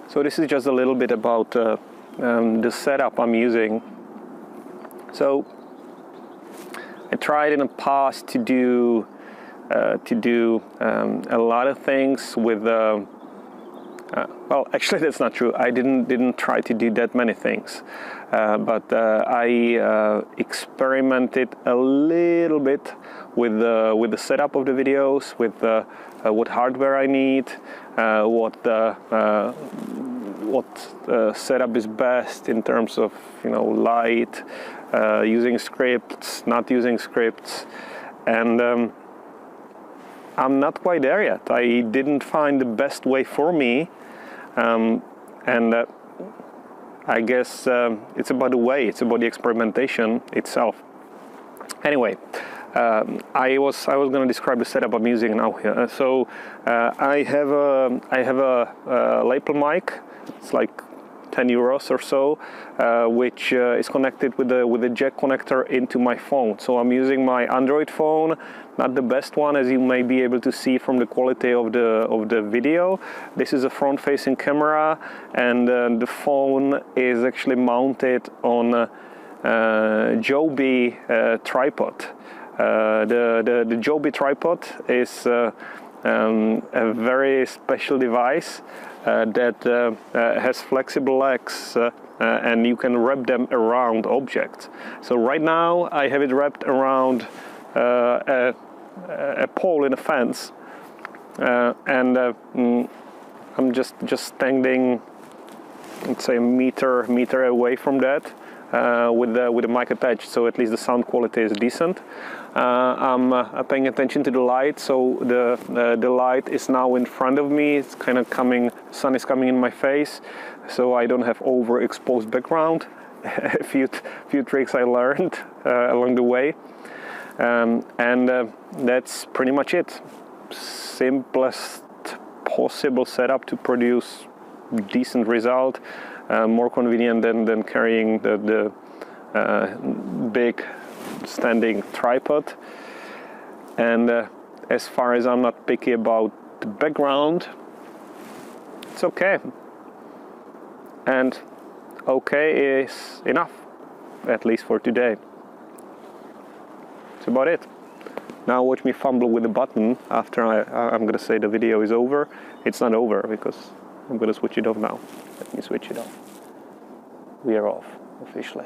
So this is just a little bit about the setup I'm using. So I tried in the past to do a lot of things with well, actually that's not true. I didn't try to do that many things, but I experimented a little bit with the setup of the videos, with what hardware I need, what setup is best in terms of, you know, light, using scripts, not using scripts, and I'm not quite there yet. I didn't find the best way for me, and I guess it's about the way, it's about the experimentation itself. Anyway, I was going to describe the setup I'm using now here. So I have a lapel mic. It's like 10 euros or so, which is connected with a jack connector into my phone. So I'm using my Android phone, not the best one, as you may be able to see from the quality of the video. This is a front-facing camera, and the phone is actually mounted on a Joby tripod. The Joby tripod is a very special device that has flexible legs, and you can wrap them around objects. So right now I have it wrapped around a pole in a fence, and I'm just standing, let's say, a meter away from that, with the mic attached, so at least the sound quality is decent. I'm paying attention to the light, so the light is now in front of me. It's kind of coming, sun is coming in my face, so I don't have overexposed background. a few tricks I learned along the way, and that's pretty much it. Simplest possible setup to produce decent result, more convenient than carrying the big standing tripod. And as far as I'm not picky about the background, it's okay. And okay is enough, at least for today. That's about it. Now watch me fumble with the button after I'm gonna say the video is over. It's not over because I'm gonna switch it off now. Let me switch it off. We are off officially.